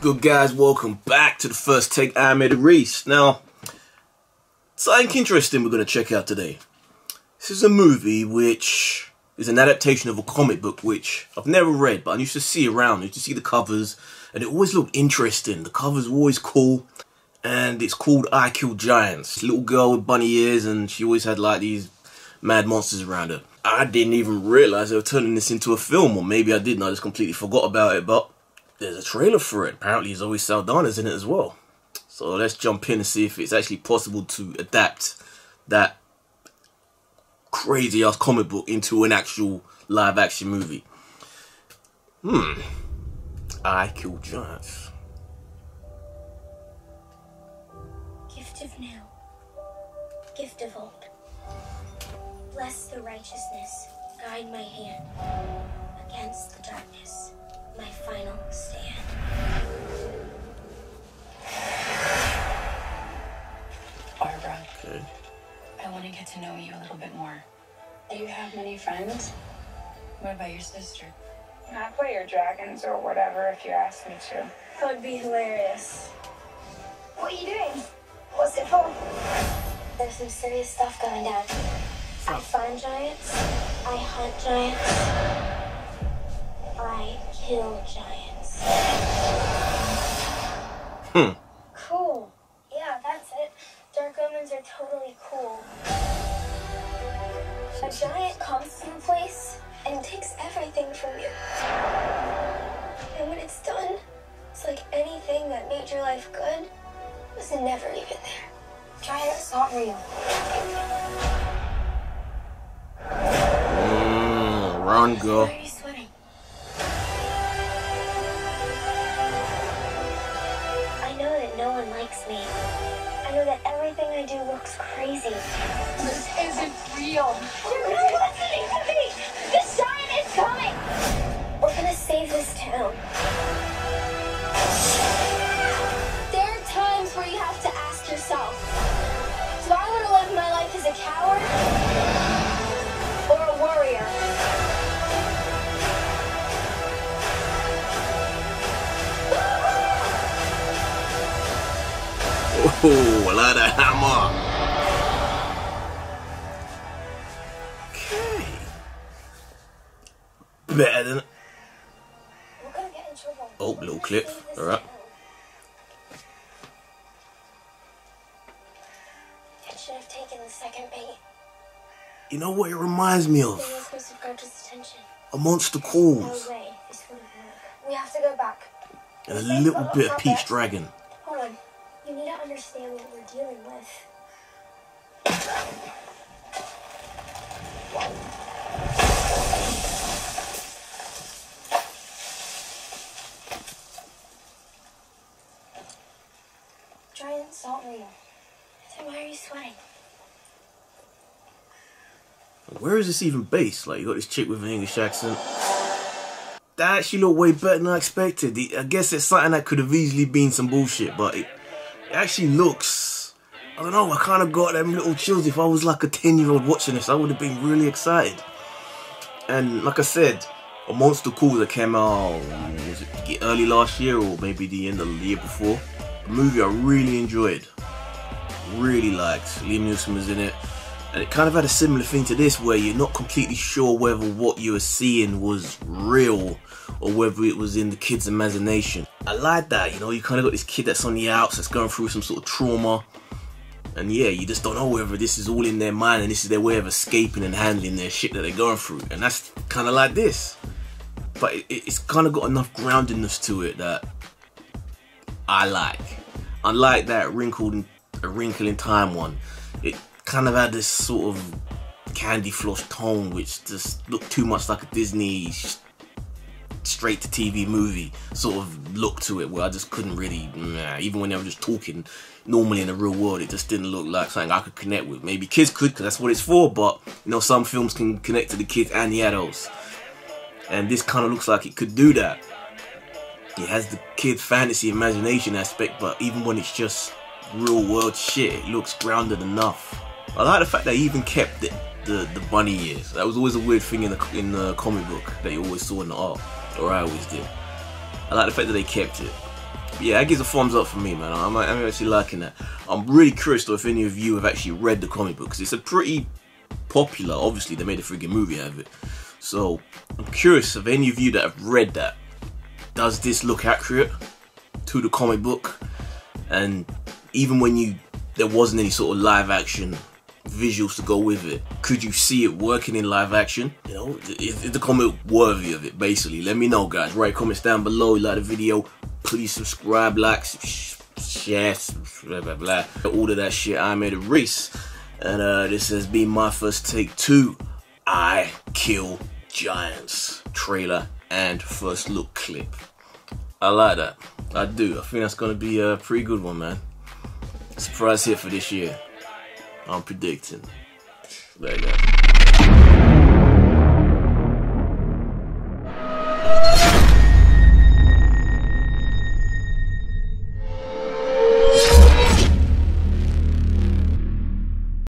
Good guys, welcome back to the First Take Animated Reese. Now, something interesting we're going to check out today. This is a movie which is an adaptation of a comic book which I've never read, but I used to see around. I used to see the covers and it always looked interesting. The covers were always cool, and it's called I Kill Giants. This little girl with bunny ears, and she always had like these mad monsters around her. I didn't even realise they were turning this into a film, or maybe I did and I just completely forgot about it, but there's a trailer for it. Apparently Zoe Saldana's in it as well. So let's jump in and see if it's actually possible to adapt that crazy ass comic book into an actual live action movie. I Kill Giants. Gift of new, gift of old. Bless the righteousness, guide my hand against the darkness. My final stand. Barbara, Okay. I want to get to know you a little bit more. Do you have many friends? What about your sister? I play your dragons or whatever if you ask me to. That would be hilarious. What are you doing? What's it for? There's some serious stuff going down. I find giants. I hunt giants. I kill giants. Cool. Yeah, that's it. Dark omens are totally cool. A giant comes to a place and takes everything from you. And when it's done, it's like anything that made your life good was never even there. Giants aren't real. Run, girl. Why are you sweating? I know that no one likes me. I know that everything I do looks crazy. This isn't real. You're not listening to me! This giant is coming! We're gonna save this town. There are times where you have to ask yourself, do I want to live my life as a coward or a warrior? Oh, a lot of hammer. Okay. Better than... We're gonna get in trouble. Oh, little clip. Alright. I should have taken the second bait. You know what it reminds me They were of? supposed to grab his attention. A Monster No Calls. way, this wouldn't work. We have to go back. And a little bit of Peach Dragon. Hold on. You need to understand what we're dealing with. Giants aren't real. Then why are you sweating? Where is this even based? Like, you got this chick with an English accent. That actually looked way better than I expected. I guess it's something that could have easily been some bullshit, but it actually looks... I don't know, I kind of got them little chills. If I was like a 10-year-old watching this, I would have been really excited. And like I said, a Monster Calls that came out, was it early last year or maybe the end of the year before? A movie I really enjoyed. Really liked. Liam Neeson was in it. And it kind of had a similar thing to this, where you're not completely sure whether what you were seeing was real or whether it was in the kid's imagination. I like that, you know, you kind of got this kid that's on the outs, that's going through some sort of trauma. And yeah, you just don't know whether this is all in their mind and this is their way of escaping and handling their shit that they're going through. And that's kind of like this. But it's kind of got enough groundedness to it that I like. Unlike that A Wrinkle in Time one, it kind of had this sort of candy floss tone which just looked too much like a Disney straight to TV movie sort of look to it, where I just couldn't really, even when they were just talking normally in the real world, it just didn't look like something I could connect with. Maybe kids could, because that's what it's for, but you know, some films can connect to the kids and the adults, and this kind of looks like it could do that. It has the kid fantasy imagination aspect, but even when it's just real world shit, it looks grounded enough. I like the fact they even kept the bunny ears. That was always a weird thing in the comic book that you always saw in the art, or I always did. I like the fact that they kept it. Yeah, that gives a thumbs up for me, man. I'm actually liking that. I'm really curious though if any of you have actually read the comic book, because it's a pretty popular. Obviously, they made a freaking movie out of it. So I'm curious if any of you that have read that, does this look accurate to the comic book? And even when there wasn't any sort of live action visuals to go with it, could you see it working in live action? You know, is the comic worthy of it? Basically, let me know, guys. Write comments down below. Like the video, please subscribe, like, share, blah blah blah, all of that shit. I'm Eddie Reese, and this has been my first take to I Kill Giants trailer and first look clip. I like that. I do. I think that's gonna be a pretty good one, man. Surprise hit for this year. I'm predicting. There you go.